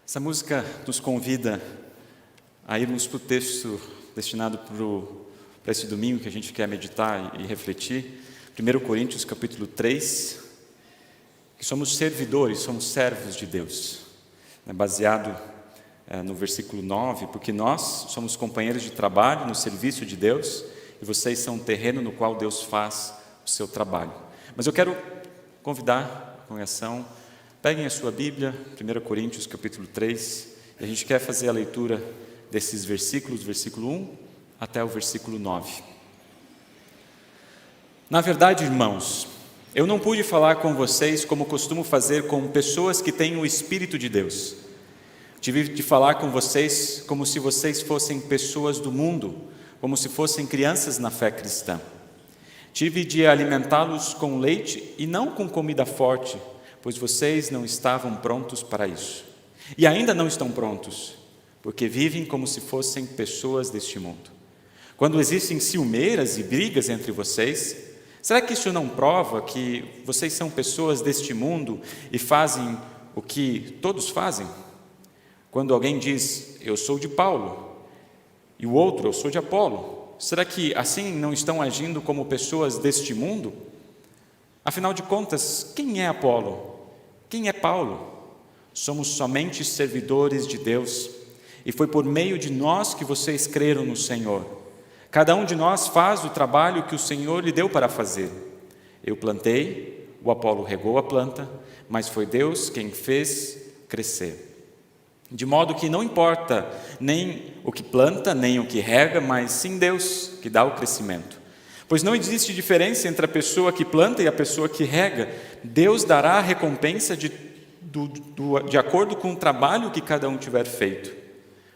Essa música nos convida a irmos para o texto destinado para esse domingo que a gente quer meditar e refletir. 1 Coríntios capítulo 3, que somos servidores, somos servos de Deus, baseado no versículo 9, porque nós somos companheiros de trabalho no serviço de Deus e vocês são o terreno no qual Deus faz o seu trabalho. Mas eu quero convidar a congregação, peguem a sua Bíblia, 1 Coríntios capítulo 3, e a gente quer fazer a leitura desses versículos, versículo 1 até o versículo 9. Na verdade, irmãos, eu não pude falar com vocês como costumo fazer com pessoas que têm o Espírito de Deus. Tive de falar com vocês como se vocês fossem pessoas do mundo, como se fossem crianças na fé cristã. Tive de alimentá-los com leite e não com comida forte, pois vocês não estavam prontos para isso. E ainda não estão prontos, porque vivem como se fossem pessoas deste mundo. Quando existem ciumeiras e brigas entre vocês, será que isso não prova que vocês são pessoas deste mundo e fazem o que todos fazem? Quando alguém diz, eu sou de Paulo, e o outro, eu sou de Apolo, será que assim não estão agindo como pessoas deste mundo? Afinal de contas, quem é Apolo? Quem é Paulo? Somos somente servidores de Deus, e foi por meio de nós que vocês creram no Senhor. Cada um de nós faz o trabalho que o Senhor lhe deu para fazer. Eu plantei, o Apolo regou a planta, mas foi Deus quem fez crescer. De modo que não importa nem o que planta, nem o que rega, mas sim Deus que dá o crescimento. Pois não existe diferença entre a pessoa que planta e a pessoa que rega. Deus dará a recompensa de acordo com o trabalho que cada um tiver feito.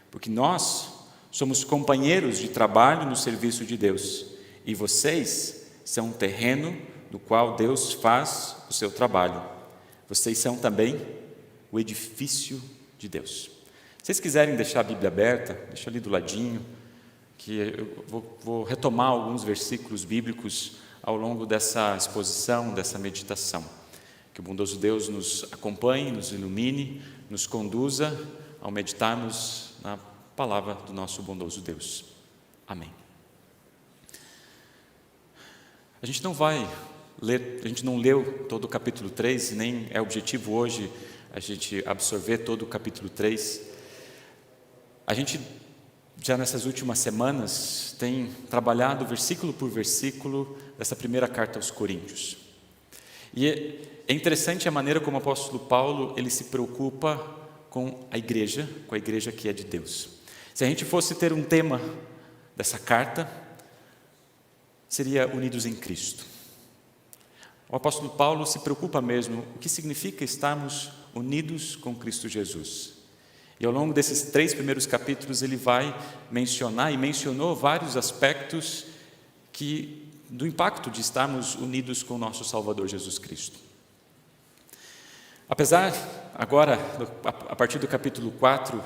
Porque nós somos companheiros de trabalho no serviço de Deus. E vocês são um terreno no qual Deus faz o seu trabalho. Vocês são também o edifício de Deus. Se vocês quiserem deixar a Bíblia aberta, deixa ali do ladinho, que eu vou retomar alguns versículos bíblicos ao longo dessa exposição, dessa meditação. Que o bondoso Deus nos acompanhe, nos ilumine, nos conduza ao meditarmos na palavra do nosso bondoso Deus. Amém. A gente não leu todo o capítulo 3, nem é objetivo hoje a gente absorver todo o capítulo 3. A gente já nessas últimas semanas tem trabalhado versículo por versículo dessa primeira carta aos Coríntios. E é interessante a maneira como o apóstolo Paulo ele se preocupa com a igreja que é de Deus. Se a gente fosse ter um tema dessa carta, seria unidos em Cristo. O apóstolo Paulo se preocupa mesmo o que significa estarmos unidos com Cristo Jesus. E ao longo desses 3 primeiros capítulos ele vai mencionar e mencionou vários aspectos do impacto de estarmos unidos com o nosso Salvador Jesus Cristo. Apesar, agora, a partir do capítulo 4,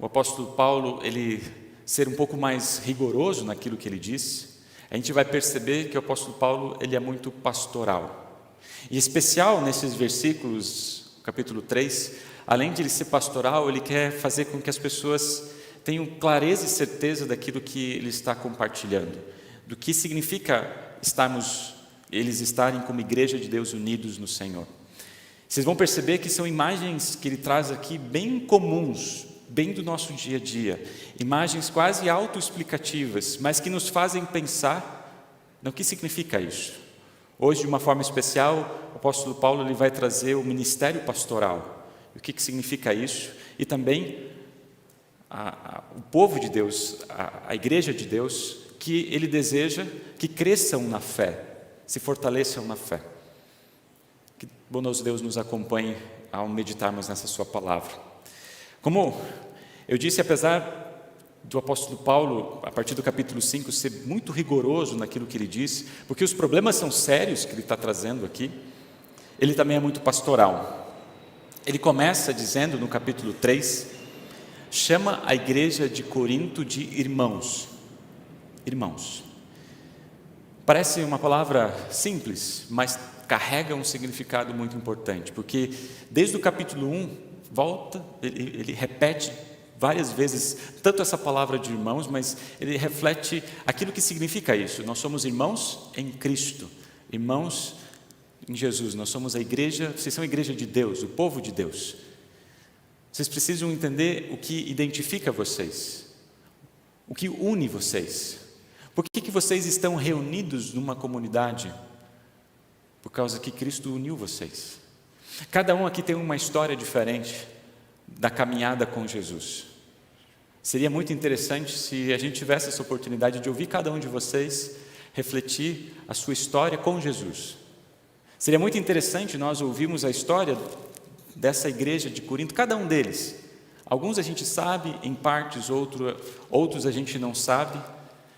o apóstolo Paulo ele ser um pouco mais rigoroso naquilo que ele diz, a gente vai perceber que o apóstolo Paulo ele é muito pastoral. E em especial nesses versículos, capítulo 3, além de ele ser pastoral, ele quer fazer com que as pessoas tenham clareza e certeza daquilo que ele está compartilhando, do que significa eles estarem como igreja de Deus unidos no Senhor. Vocês vão perceber que são imagens que ele traz aqui bem comuns, bem do nosso dia a dia, imagens quase autoexplicativas, mas que nos fazem pensar no que significa isso. Hoje, de uma forma especial, o apóstolo Paulo ele vai trazer o ministério pastoral. O que significa isso? E também o povo de Deus, a igreja de Deus, que ele deseja que cresçam na fé, se fortaleçam na fé. Que o bondoso Deus nos acompanhe ao meditarmos nessa sua palavra. Como eu disse, apesar do apóstolo Paulo, a partir do capítulo 5, ser muito rigoroso naquilo que ele diz, porque os problemas são sérios que ele está trazendo aqui, ele também é muito pastoral. Ele começa dizendo no capítulo 3, chama a igreja de Corinto de irmãos. Irmãos. Parece uma palavra simples, mas carrega um significado muito importante, porque desde o capítulo 1 volta, ele repete várias vezes, tanto essa palavra de irmãos, mas ele reflete aquilo que significa isso. Nós somos irmãos em Cristo, irmãos em Jesus. Nós somos a igreja, vocês são a igreja de Deus, o povo de Deus. Vocês precisam entender o que identifica vocês, o que une vocês. Por que vocês estão reunidos numa comunidade? Por causa que Cristo uniu vocês. Cada um aqui tem uma história diferente da caminhada com Jesus. Seria muito interessante se a gente tivesse essa oportunidade de ouvir cada um de vocês refletir a sua história com Jesus. Seria muito interessante nós ouvirmos a história dessa igreja de Corinto, cada um deles. Alguns a gente sabe, em partes, outros a gente não sabe,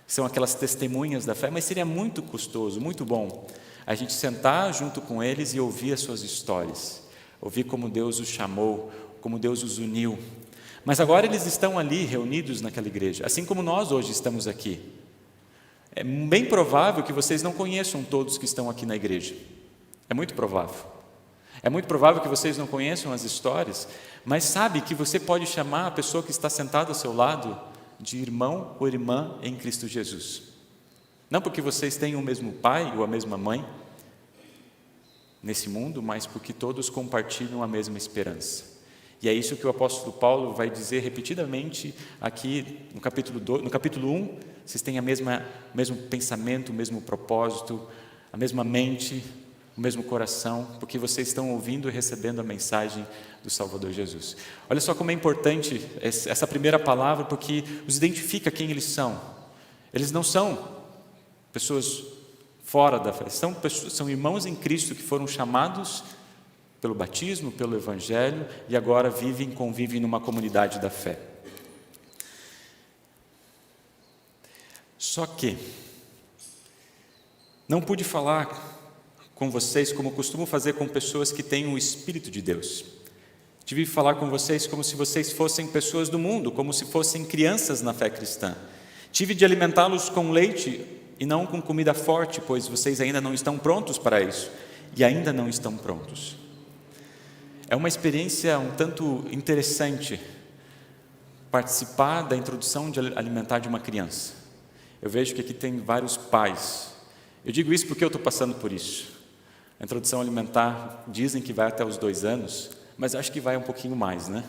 são aquelas testemunhas da fé, mas seria muito custoso, muito bom a gente sentar junto com eles e ouvir as suas histórias, ouvir como Deus os chamou, como Deus os uniu. Mas agora eles estão ali reunidos naquela igreja, assim como nós hoje estamos aqui. É bem provável que vocês não conheçam todos que estão aqui na igreja. É muito provável. É muito provável que vocês não conheçam as histórias, mas sabe que você pode chamar a pessoa que está sentada ao seu lado de irmão ou irmã em Cristo Jesus. Não porque vocês têm o mesmo pai ou a mesma mãe nesse mundo, mas porque todos compartilham a mesma esperança. E é isso que o apóstolo Paulo vai dizer repetidamente aqui no capítulo 1, vocês têm o mesmo pensamento, o mesmo propósito, a mesma mente, o mesmo coração, porque vocês estão ouvindo e recebendo a mensagem do Salvador Jesus. Olha só como é importante essa primeira palavra, porque os identifica quem eles são. Eles não são pessoas fora da fé, são irmãos em Cristo que foram chamados pelo batismo, pelo Evangelho, e agora convivem numa comunidade da fé. Só que não pude falar com vocês como costumo fazer com pessoas que têm o Espírito de Deus. Tive que falar com vocês como se vocês fossem pessoas do mundo, como se fossem crianças na fé cristã. Tive de alimentá-los com leite e não com comida forte, pois vocês ainda não estão prontos para isso, e ainda não estão prontos. É uma experiência um tanto interessante participar da introdução de alimentar de uma criança. Eu vejo que aqui tem vários pais. Eu digo isso porque eu estou passando por isso. A introdução alimentar, dizem que vai até os 2 anos, mas acho que vai um pouquinho mais, né?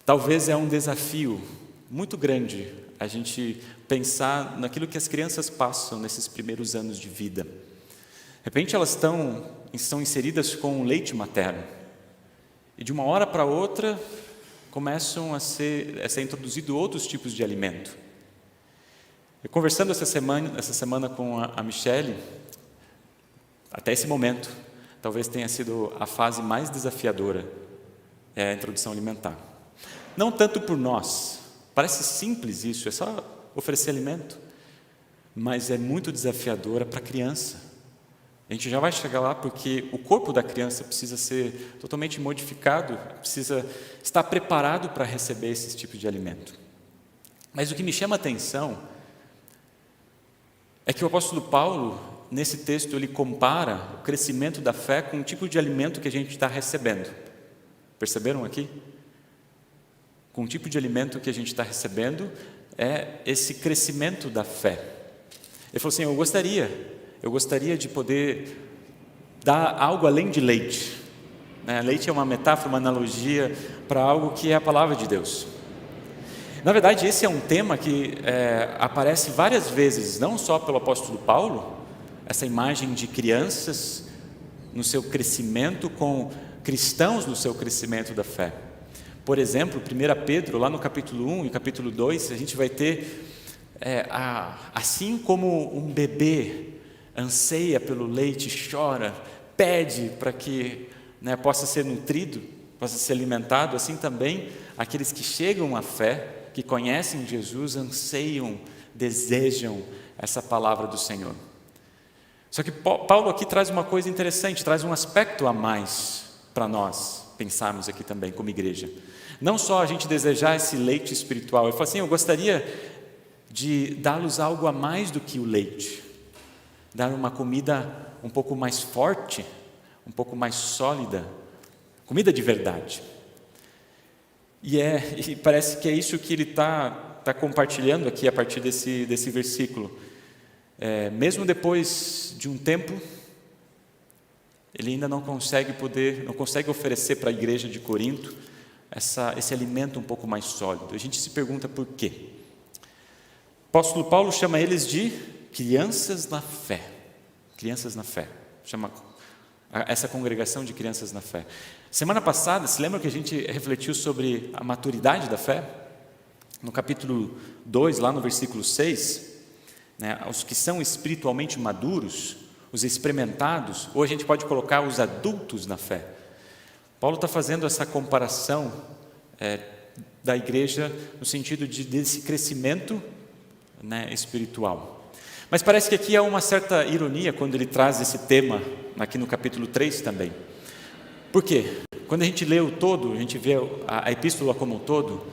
Talvez é um desafio muito grande a gente pensar naquilo que as crianças passam nesses primeiros anos de vida. De repente elas são inseridas com o leite materno e de uma hora para outra começam a ser introduzidos outros tipos de alimento. Eu conversando essa semana com a Michele, até esse momento, talvez tenha sido a fase mais desafiadora, é a introdução alimentar. Não tanto por nós, parece simples isso, é só oferecer alimento, mas é muito desafiadora para a criança. A gente já vai chegar lá porque o corpo da criança precisa ser totalmente modificado, precisa estar preparado para receber esse tipo de alimento. Mas o que me chama a atenção é que o apóstolo Paulo, nesse texto, ele compara o crescimento da fé com o tipo de alimento que a gente está recebendo. Perceberam aqui? Com o tipo de alimento que a gente está recebendo é esse crescimento da fé. Ele falou assim, eu gostaria de poder dar algo além de leite. Leite é uma metáfora, uma analogia para algo que é a palavra de Deus. Na verdade, esse é um tema que aparece várias vezes, não só pelo apóstolo Paulo, essa imagem de crianças no seu crescimento com cristãos no seu crescimento da fé. Por exemplo, 1 Pedro, lá no capítulo 1 e capítulo 2, a gente vai ter, assim como um bebê anseia pelo leite, chora, pede para que possa ser nutrido, possa ser alimentado, assim também aqueles que chegam à fé, que conhecem Jesus, anseiam, desejam essa palavra do Senhor. Só que Paulo aqui traz uma coisa interessante, traz um aspecto a mais para nós pensarmos aqui também como igreja. Não só a gente desejar esse leite espiritual, ele fala assim, eu gostaria de dar-los algo a mais do que o leite, dar uma comida um pouco mais forte, um pouco mais sólida, comida de verdade. E parece que é isso que ele está compartilhando aqui a partir desse versículo. Mesmo depois de um tempo, ele ainda não consegue oferecer para a igreja de Corinto esse alimento um pouco mais sólido. A gente se pergunta por quê. O apóstolo Paulo chama eles de crianças na fé. Crianças na fé. Chama essa congregação de crianças na fé. Semana passada, se lembra que a gente refletiu sobre a maturidade da fé? No capítulo 2, lá no versículo 6, né, os que são espiritualmente maduros, os experimentados, ou a gente pode colocar os adultos na fé. Paulo está fazendo essa comparação da igreja no sentido desse crescimento, né, espiritual. Mas parece que aqui há uma certa ironia quando ele traz esse tema aqui no capítulo 3 também. Por quê? Quando a gente lê o todo, a gente vê a epístola como um todo,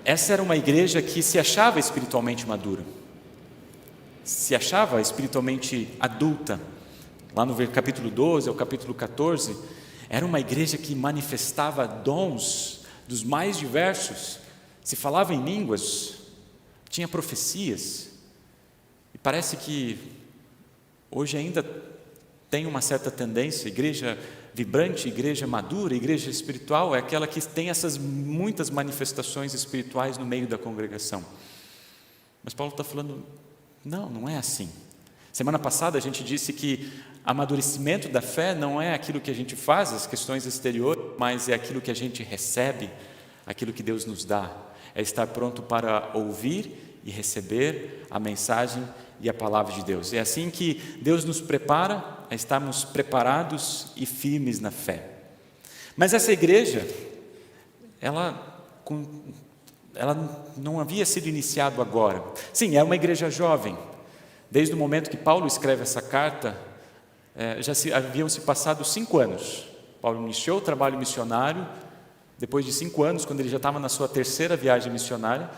essa era uma igreja que se achava espiritualmente madura, se achava espiritualmente adulta. Lá no capítulo 12 ao capítulo 14, era uma igreja que manifestava dons dos mais diversos, se falava em línguas, tinha profecias. E parece que hoje ainda tem uma certa tendência, igreja vibrante, igreja madura, igreja espiritual, é aquela que tem essas muitas manifestações espirituais no meio da congregação. Mas Paulo está falando, não é assim. Semana passada a gente disse que amadurecimento da fé não é aquilo que a gente faz, as questões exteriores, mas é aquilo que a gente recebe, aquilo que Deus nos dá. É estar pronto para ouvir e receber a mensagem e a palavra de Deus. É assim que Deus nos prepara a estarmos preparados e firmes na fé. Mas essa igreja, ela não havia sido iniciado agora. Sim, é uma igreja jovem. Desde o momento que Paulo escreve essa carta, haviam se passado 5 anos. Paulo iniciou o trabalho missionário. Depois de 5 anos, quando ele já estava na sua 3ª viagem missionária,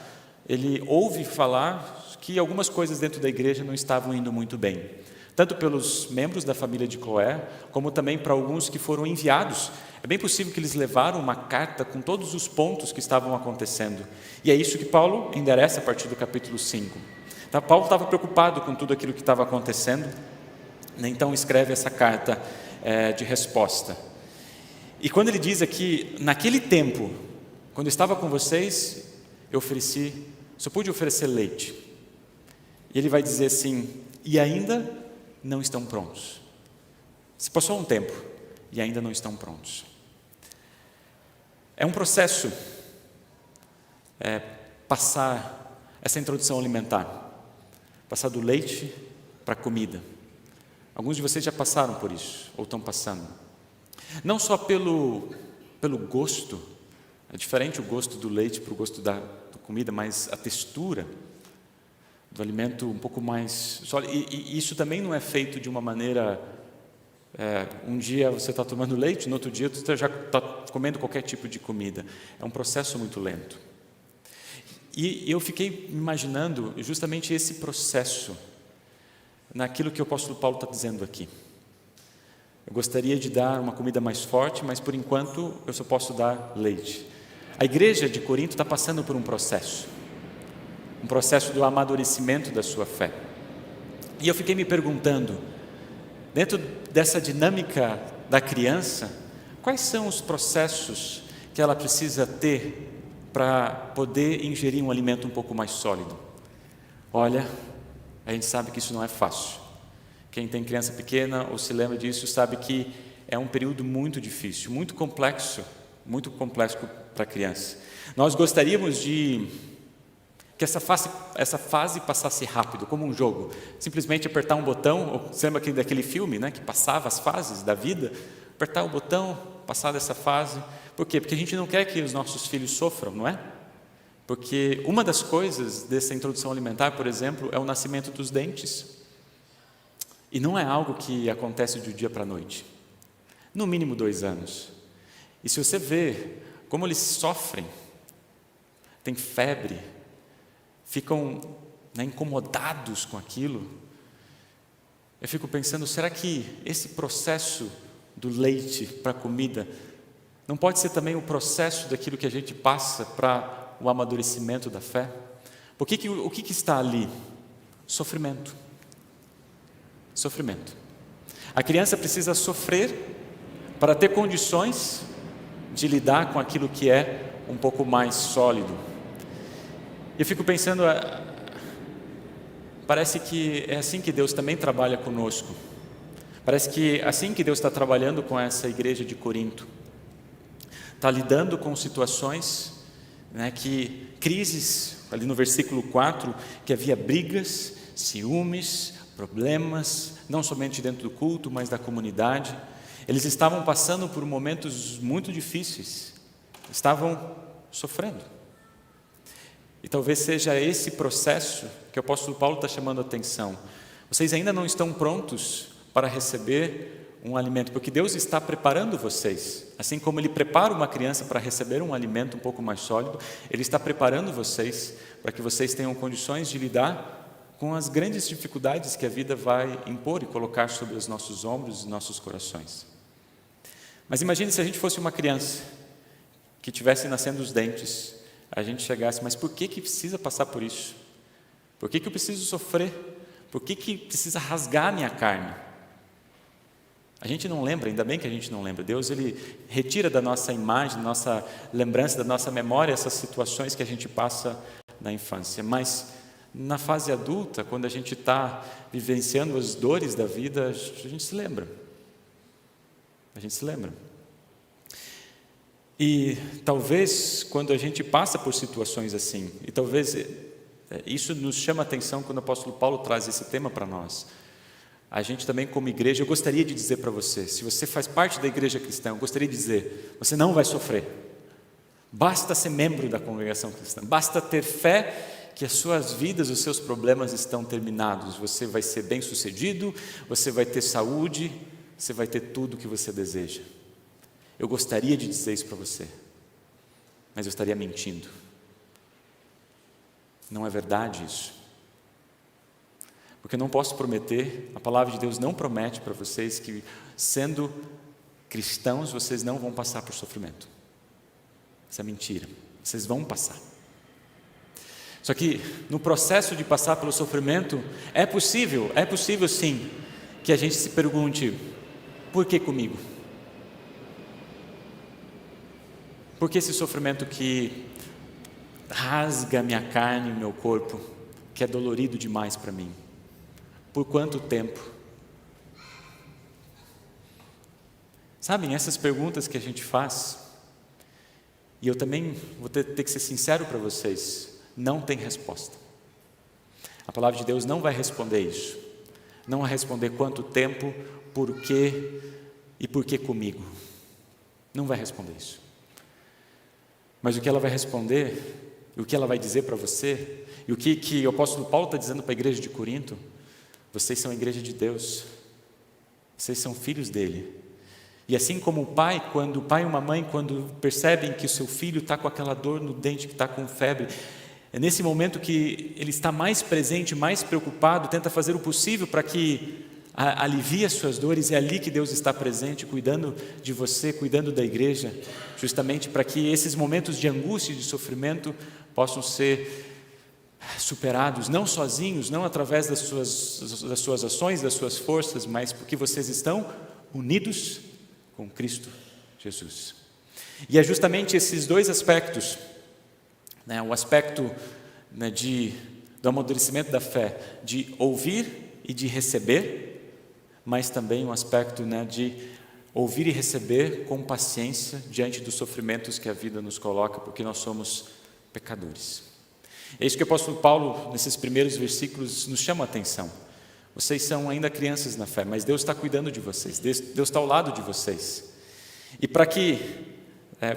ele ouve falar que algumas coisas dentro da igreja não estavam indo muito bem, tanto pelos membros da família de Cloé, como também para alguns que foram enviados. É bem possível que eles levaram uma carta com todos os pontos que estavam acontecendo, e é isso que Paulo endereça a partir do capítulo 5. Então, Paulo estava preocupado com tudo aquilo que estava acontecendo, então escreve essa carta de resposta. E quando ele diz aqui, naquele tempo, quando eu estava com vocês, só pude oferecer leite. E ele vai dizer assim, e ainda não estão prontos. Se passou um tempo e ainda não estão prontos. É um processo passar essa introdução alimentar, passar do leite para a comida. Alguns de vocês já passaram por isso, ou estão passando. Não só pelo gosto, é diferente o gosto do leite para o gosto da comida, mas a textura do alimento um pouco mais sólido. E isso também não é feito de uma maneira, um dia você está tomando leite, no outro dia você já está comendo qualquer tipo de comida. É um processo muito lento. E eu fiquei imaginando justamente esse processo naquilo que o apóstolo Paulo está dizendo aqui. Eu gostaria de dar uma comida mais forte, mas por enquanto eu só posso dar leite. A igreja de Corinto está passando por um processo do amadurecimento da sua fé. E eu fiquei me perguntando, dentro dessa dinâmica da criança, quais são os processos que ela precisa ter para poder ingerir um alimento um pouco mais sólido? Olha, a gente sabe que isso não é fácil. Quem tem criança pequena ou se lembra disso sabe que é um período muito difícil, muito complexo para a criança. Nós gostaríamos que essa fase passasse rápido, como um jogo. Simplesmente apertar um botão, você lembra daquele filme, né, que passava as fases da vida? Apertar o botão, passar dessa fase. Por quê? Porque a gente não quer que os nossos filhos sofram, não é? Porque uma das coisas dessa introdução alimentar, por exemplo, é o nascimento dos dentes. E não é algo que acontece de um dia para a noite. No mínimo 2 anos. E se você vê como eles sofrem, têm febre, ficam incomodados com aquilo, eu fico pensando, será que esse processo do leite para a comida Não pode ser também o processo daquilo que a gente passa para o amadurecimento da fé? O que está ali? Sofrimento. Sofrimento. A criança precisa sofrer para ter condições de lidar com aquilo que é um pouco mais sólido. Eu fico pensando, parece que é assim que Deus também trabalha conosco. Parece que é assim que Deus está trabalhando com essa igreja de Corinto. Está lidando com situações, crises, ali no versículo 4, que havia brigas, ciúmes, problemas, não somente dentro do culto, mas da comunidade. Eles estavam passando por momentos muito difíceis, estavam sofrendo. E talvez seja esse processo que o apóstolo Paulo está chamando a atenção. Vocês ainda não estão prontos para receber um alimento, porque Deus está preparando vocês, assim como Ele prepara uma criança para receber um alimento um pouco mais sólido, Ele está preparando vocês para que vocês tenham condições de lidar com as grandes dificuldades que a vida vai impor e colocar sobre os nossos ombros e nossos corações. Mas imagine se a gente fosse uma criança que tivesse nascendo os dentes, a gente chegasse, mas por que precisa passar por isso? Por que eu preciso sofrer? Por que precisa rasgar a minha carne? A gente não lembra, ainda bem que a gente não lembra. Deus, Ele retira da nossa imagem, da nossa lembrança, da nossa memória essas situações que a gente passa na infância. Mas na fase adulta, quando a gente está vivenciando as dores da vida, a gente se lembra. A gente se lembra. E talvez quando a gente passa por situações assim, e talvez isso nos chama a atenção quando o apóstolo Paulo traz esse tema para nós. A gente também como igreja, eu gostaria de dizer para você, se você faz parte da igreja cristã, eu gostaria de dizer, você não vai sofrer. Basta ser membro da congregação cristã, basta ter fé que as suas vidas, os seus problemas estão terminados. Você vai ser bem-sucedido, você vai ter saúde, você vai ter tudo o que você deseja. Eu gostaria de dizer isso para você, mas eu estaria mentindo. Não é verdade isso. Porque eu não posso prometer, a palavra de Deus não promete para vocês que, sendo cristãos, vocês não vão passar por sofrimento. Isso é mentira, vocês vão passar. Só que no processo de passar pelo sofrimento, é possível sim, que a gente se pergunte, por que comigo? Por que esse sofrimento que rasga minha carne e meu corpo, que é dolorido demais para mim? Por quanto tempo? Sabem, essas perguntas que a gente faz, e eu também vou ter que ser sincero para vocês, não tem resposta. A palavra de Deus não vai responder isso. Não vai responder quanto tempo, por quê e por que comigo. Não vai responder isso. Mas o que ela vai responder, e o que ela vai dizer para você, e o que o apóstolo Paulo está dizendo para a igreja de Corinto, vocês são a igreja de Deus, vocês são filhos dele. E assim como o pai e uma mãe, quando percebem que o seu filho está com aquela dor no dente, que está com febre, é nesse momento que ele está mais presente, mais preocupado, tenta fazer o possível para que alivie as suas dores. É ali que Deus está presente, cuidando de você, cuidando da igreja, justamente para que esses momentos de angústia e de sofrimento possam ser superados, não sozinhos, não através das suas ações, das suas forças, mas porque vocês estão unidos com Cristo Jesus. E é justamente esses dois aspectos, o aspecto do amadurecimento da fé, de ouvir e de receber, mas também um aspecto de ouvir e receber com paciência diante dos sofrimentos que a vida nos coloca, porque nós somos pecadores. É isso que o apóstolo Paulo, nesses primeiros versículos, nos chama a atenção. Vocês são ainda crianças na fé, mas Deus está cuidando de vocês, Deus está ao lado de vocês. E para que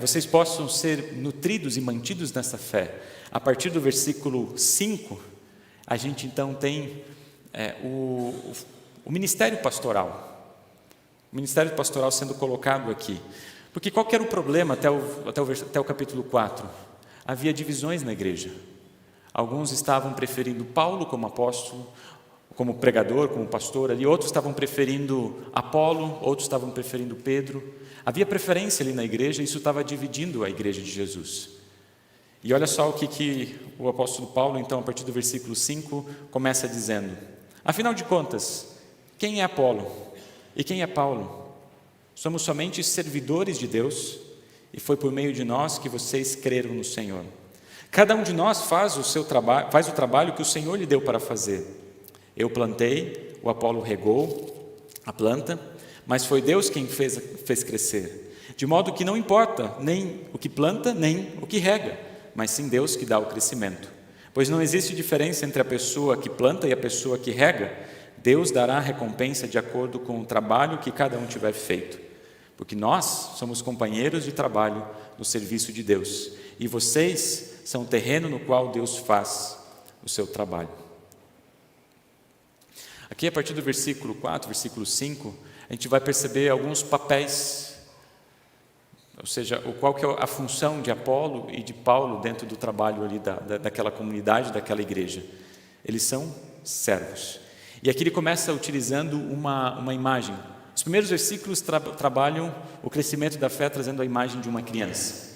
vocês possam ser nutridos e mantidos nessa fé, a partir do versículo 5, a gente então tem o ministério pastoral. O ministério pastoral sendo colocado aqui. Porque qual que era o problema até o capítulo 4? Havia divisões na igreja. Alguns estavam preferindo Paulo como apóstolo, como pregador, como pastor ali, outros estavam preferindo Apolo, outros estavam preferindo Pedro. Havia preferência ali na igreja, e isso estava dividindo a igreja de Jesus. E olha só o que o apóstolo Paulo, então, a partir do versículo 5, começa dizendo: afinal de contas, quem é Apolo e quem é Paulo? Somos somente servidores de Deus, e foi por meio de nós que vocês creram no Senhor. Cada um de nós faz o trabalho que o Senhor lhe deu para fazer. Eu plantei, o Apolo regou a planta, mas foi Deus quem fez crescer. De modo que não importa nem o que planta, nem o que rega, mas sim Deus que dá o crescimento. Pois não existe diferença entre a pessoa que planta e a pessoa que rega. Deus dará a recompensa de acordo com o trabalho que cada um tiver feito. Porque nós somos companheiros de trabalho no serviço de Deus. E vocês são o terreno no qual Deus faz o seu trabalho. Aqui, a partir do versículo 4, versículo 5, a gente vai perceber alguns papéis, ou seja, qual que é a função de Apolo e de Paulo dentro do trabalho ali daquela comunidade, daquela igreja. Eles são servos. E aqui ele começa utilizando uma imagem. Os primeiros versículos trabalham o crescimento da fé, trazendo a imagem de uma criança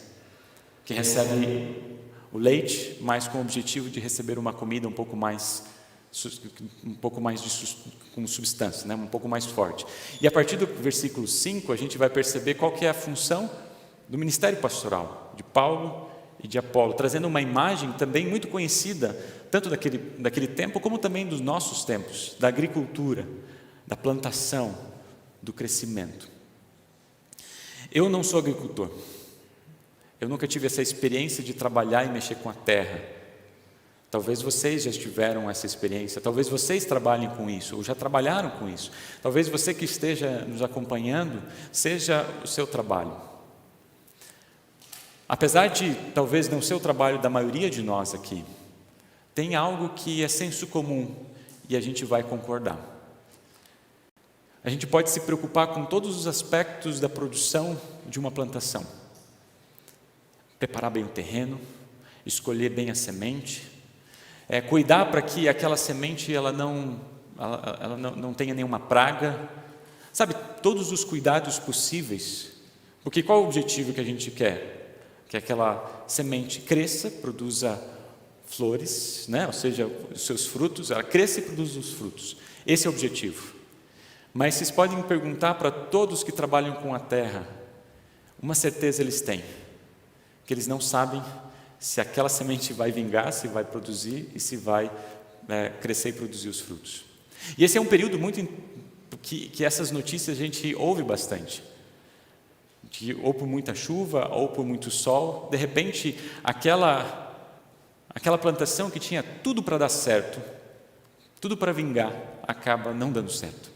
que recebe o leite, mas com o objetivo de receber uma comida um pouco mais com substância, né? Um pouco mais forte. E a partir do versículo 5, a gente vai perceber qual que é a função do ministério pastoral, de Paulo e de Apolo, trazendo uma imagem também muito conhecida, tanto daquele tempo, como também dos nossos tempos, da agricultura, da plantação, do crescimento. Eu não sou agricultor. Eu nunca tive essa experiência de trabalhar e mexer com a terra. Talvez vocês já tiveram essa experiência, talvez vocês trabalhem com isso, ou já trabalharam com isso. Talvez você que esteja nos acompanhando, seja o seu trabalho. Apesar de talvez não ser o trabalho da maioria de nós aqui, tem algo que é senso comum e a gente vai concordar. A gente pode se preocupar com todos os aspectos da produção de uma plantação. Preparar bem o terreno, escolher bem a semente, cuidar para que aquela semente ela não tenha nenhuma praga, sabe, todos os cuidados possíveis, porque qual é o objetivo que a gente quer? Que aquela semente cresça, produza flores, né? Ou seja, os seus frutos, ela cresça e produza os frutos, esse é o objetivo. Mas vocês podem perguntar para todos que trabalham com a terra, uma certeza eles têm, que eles não sabem se aquela semente vai vingar, se vai produzir e se vai crescer e produzir os frutos. E esse é um período muito que essas notícias a gente ouve bastante, ou por muita chuva, ou por muito sol, de repente aquela plantação que tinha tudo para dar certo, tudo para vingar, acaba não dando certo.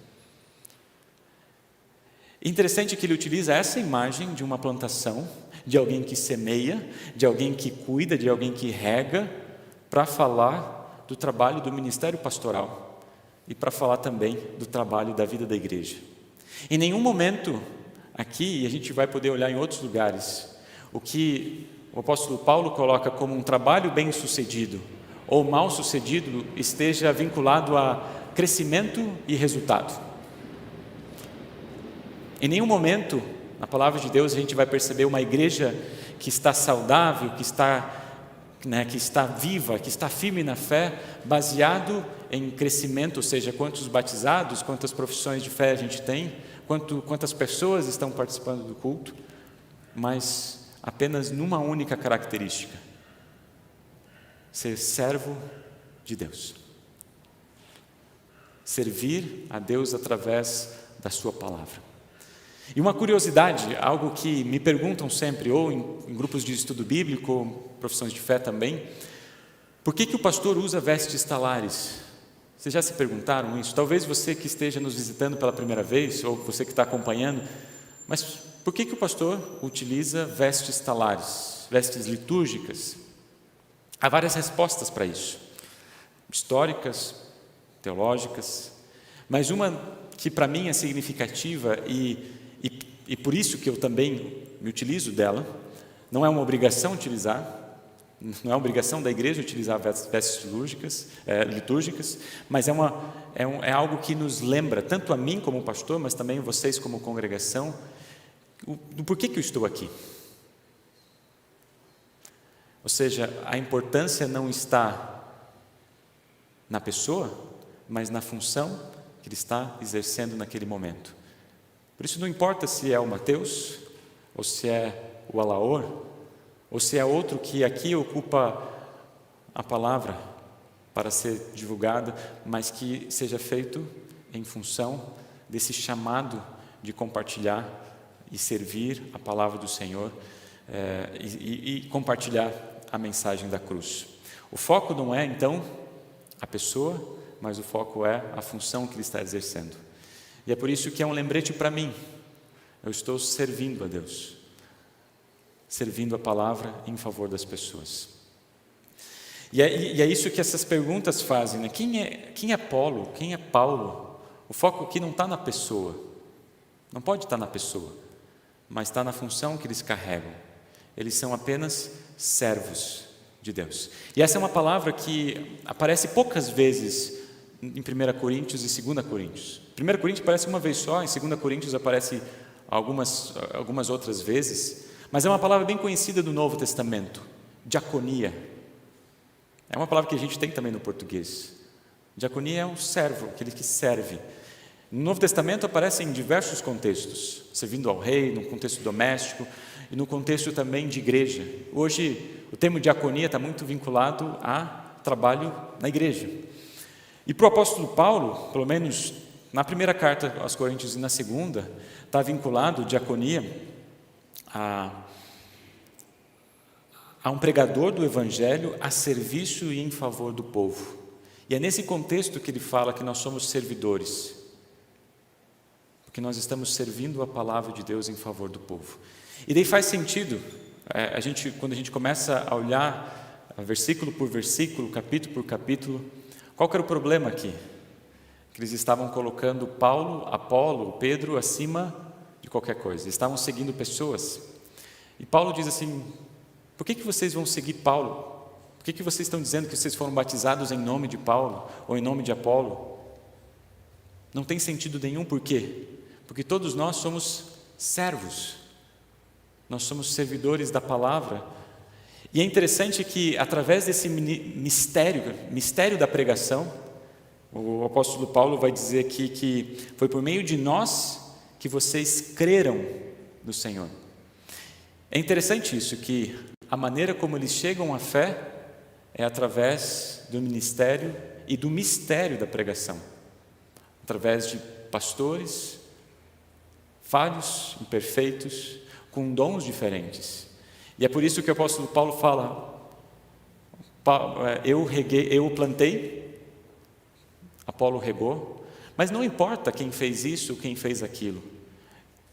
Interessante que ele utiliza essa imagem de uma plantação, de alguém que semeia, de alguém que cuida, de alguém que rega, para falar do trabalho do ministério pastoral e para falar também do trabalho da vida da igreja. Em nenhum momento aqui, e a gente vai poder olhar em outros lugares, o que o apóstolo Paulo coloca como um trabalho bem-sucedido ou mal-sucedido esteja vinculado a crescimento e resultado. Em nenhum momento, na palavra de Deus, a gente vai perceber uma igreja que está saudável, que está viva, que está firme na fé, baseado em crescimento, ou seja, quantos batizados, quantas profissões de fé a gente tem, quantas pessoas estão participando do culto, mas apenas numa única característica: ser servo de Deus. Servir a Deus através da sua palavra. E uma curiosidade, algo que me perguntam sempre, ou em grupos de estudo bíblico, ou profissões de fé também: por que o pastor usa vestes talares? Vocês já se perguntaram isso? Talvez você que esteja nos visitando pela primeira vez, ou você que está acompanhando, mas por que o pastor utiliza vestes talares, vestes litúrgicas? Há várias respostas para isso, históricas, teológicas, mas uma que para mim é significativa e por isso que eu também me utilizo dela, não é uma obrigação utilizar, Não é obrigação da igreja utilizar vestes litúrgicas, mas é algo que nos lembra, tanto a mim como pastor, mas também vocês como congregação, do porquê que eu estou aqui. Ou seja, a importância não está na pessoa, mas na função que ele está exercendo naquele momento. Por isso não importa se é o Mateus, ou se é o Alaor, ou se é outro que aqui ocupa a palavra para ser divulgada, mas que seja feito em função desse chamado de compartilhar e servir a palavra do Senhor e compartilhar a mensagem da cruz. O foco não é, então, a pessoa, mas o foco é a função que ele está exercendo. E é por isso que é um lembrete para mim. Eu estou servindo a Deus, servindo a palavra em favor das pessoas. E é isso que essas perguntas fazem, né? Quem é Apolo? Quem é Paulo? O foco aqui não está na pessoa, não pode estar na pessoa, mas está na função que eles carregam. Eles são apenas servos de Deus. E essa é uma palavra que aparece poucas vezes em 1 Coríntios e 2 Coríntios. 1 Coríntios aparece uma vez só, em 2 Coríntios aparece algumas outras vezes, mas é uma palavra bem conhecida do Novo Testamento, diaconia. É uma palavra que a gente tem também no português. Diaconia é um servo, aquele que serve. No Novo Testamento aparece em diversos contextos, servindo ao rei, no contexto doméstico e no contexto também de igreja. Hoje, o termo diaconia está muito vinculado a trabalho na igreja. E para o apóstolo Paulo, pelo menos na primeira carta aos Coríntios e na segunda, está vinculado diaconia a um pregador do Evangelho a serviço e em favor do povo. E é nesse contexto que ele fala que nós somos servidores, porque nós estamos servindo a palavra de Deus em favor do povo. E daí faz sentido, quando a gente começa a olhar versículo por versículo, capítulo por capítulo, qual que era o problema aqui? Que eles estavam colocando Paulo, Apolo, Pedro acima de qualquer coisa, eles estavam seguindo pessoas. E Paulo diz assim: por que vocês vão seguir Paulo? Por que vocês estão dizendo que vocês foram batizados em nome de Paulo ou em nome de Apolo? Não tem sentido nenhum. Por quê? Porque todos nós somos servos, nós somos servidores da palavra. E é interessante que através desse mistério da pregação, o apóstolo Paulo vai dizer aqui que foi por meio de nós que vocês creram no Senhor. É interessante isso, que a maneira como eles chegam à fé é através do ministério e do mistério da pregação, através de pastores falhos, imperfeitos, com dons diferentes. E é por isso que o apóstolo Paulo fala: eu plantei, Apolo regou, mas não importa quem fez isso, quem fez aquilo.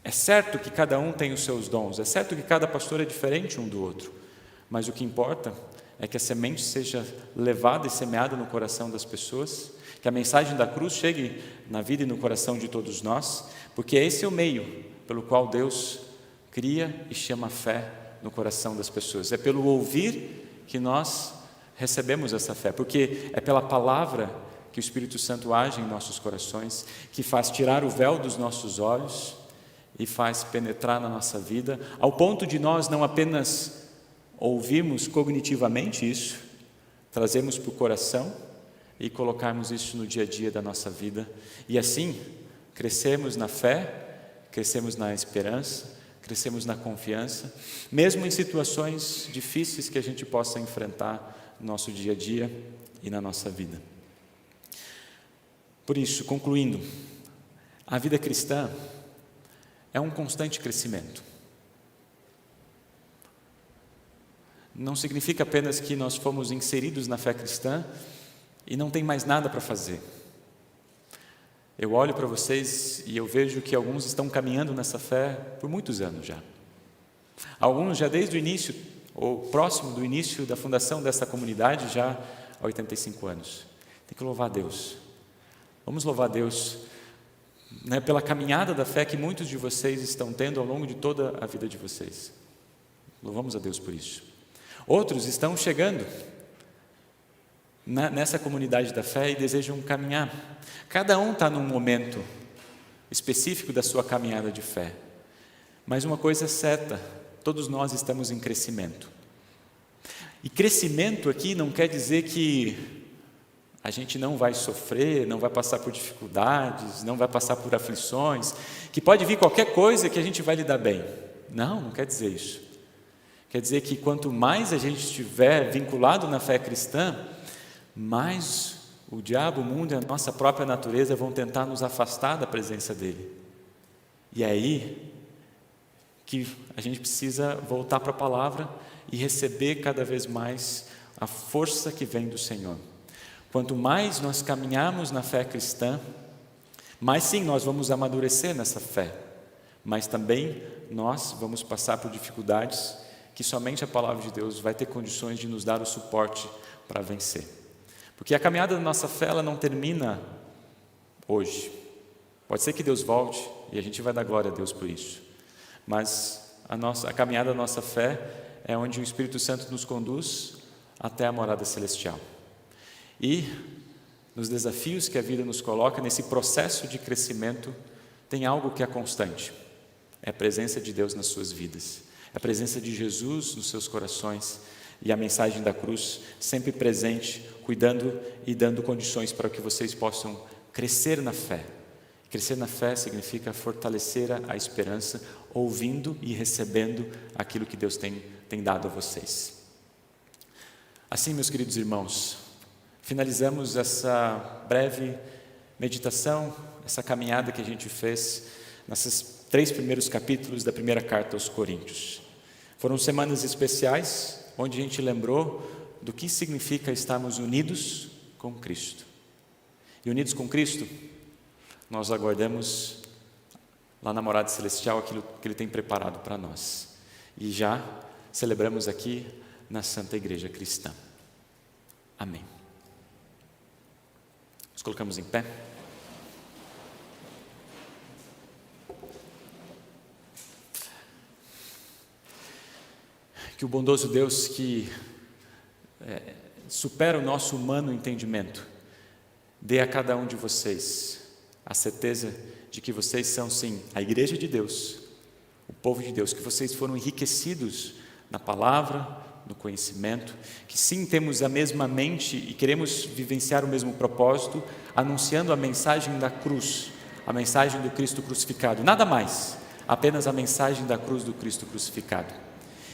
É certo que cada um tem os seus dons, é certo que cada pastor é diferente um do outro, mas o que importa é que a semente seja levada e semeada no coração das pessoas, que a mensagem da cruz chegue na vida e no coração de todos nós, porque esse é o meio pelo qual Deus cria e chama a fé no coração das pessoas. É pelo ouvir que nós recebemos essa fé, porque é pela palavra que o Espírito Santo age em nossos corações, que faz tirar o véu dos nossos olhos e faz penetrar na nossa vida, ao ponto de nós não apenas ouvirmos cognitivamente isso, trazemos para o coração e colocarmos isso no dia a dia da nossa vida, e assim crescemos na fé, crescemos na esperança, crescemos na confiança, mesmo em situações difíceis que a gente possa enfrentar no nosso dia a dia e na nossa vida. Por isso, concluindo, a vida cristã é um constante crescimento. Não significa apenas que nós fomos inseridos na fé cristã e não tem mais nada para fazer. Eu olho para vocês e eu vejo que alguns estão caminhando nessa fé por muitos anos já. Alguns já desde o início, ou próximo do início da fundação dessa comunidade, já há 85 anos. Tem que louvar a Deus. Vamos louvar a Deus, né, pela caminhada da fé que muitos de vocês estão tendo ao longo de toda a vida de vocês. Louvamos a Deus por isso. Outros estão chegando nessa comunidade da fé e desejam caminhar. Cada um está num momento específico da sua caminhada de fé. Mas uma coisa é certa, todos nós estamos em crescimento. E crescimento aqui não quer dizer que a gente não vai sofrer, não vai passar por dificuldades, não vai passar por aflições, que pode vir qualquer coisa que a gente vai lidar bem. Não quer dizer isso. Quer dizer que quanto mais a gente estiver vinculado na fé cristã, mais o diabo, o mundo e a nossa própria natureza vão tentar nos afastar da presença dele. E é aí que a gente precisa voltar para a palavra e receber cada vez mais a força que vem do Senhor. Quanto mais nós caminharmos na fé cristã, mais sim nós vamos amadurecer nessa fé, mas também nós vamos passar por dificuldades que somente a palavra de Deus vai ter condições de nos dar o suporte para vencer. Porque a caminhada da nossa fé, ela não termina hoje. Pode ser que Deus volte e a gente vai dar glória a Deus por isso. Mas a caminhada da nossa fé é onde o Espírito Santo nos conduz até a morada celestial. E nos desafios que a vida nos coloca, nesse processo de crescimento, tem algo que é constante. É a presença de Deus nas suas vidas. É a presença de Jesus nos seus corações e a mensagem da cruz sempre presente, cuidando e dando condições para que vocês possam crescer na fé. Crescer na fé significa fortalecer a esperança, ouvindo e recebendo aquilo que Deus tem dado a vocês. Assim, meus queridos irmãos, finalizamos essa breve meditação, essa caminhada que a gente fez nesses 3 primeiros capítulos da primeira carta aos Coríntios. Foram semanas especiais, onde a gente lembrou do que significa estarmos unidos com Cristo. E unidos com Cristo, nós aguardamos lá na morada celestial aquilo que Ele tem preparado para nós. E já celebramos aqui na Santa Igreja Cristã. Amém. Nos colocamos em pé. Que o bondoso Deus que supera o nosso humano entendimento, dê a cada um de vocês a certeza de que vocês são sim a igreja de Deus, o povo de Deus, que vocês foram enriquecidos na palavra, no conhecimento, que sim temos a mesma mente e queremos vivenciar o mesmo propósito, anunciando a mensagem da cruz, a mensagem do Cristo crucificado, nada mais, apenas a mensagem da cruz do Cristo crucificado.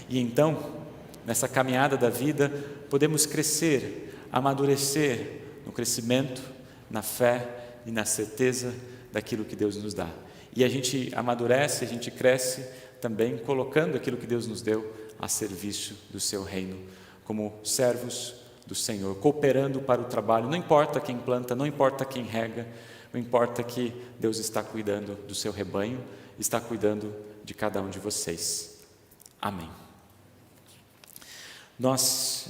E então, nessa caminhada da vida, podemos crescer, amadurecer no crescimento, na fé e na certeza daquilo que Deus nos dá. E a gente amadurece, a gente cresce também colocando aquilo que Deus nos deu a serviço do seu reino, como servos do Senhor, cooperando para o trabalho. Não importa quem planta, não importa quem rega, não importa que Deus está cuidando do seu rebanho, está cuidando de cada um de vocês. Amém. Nós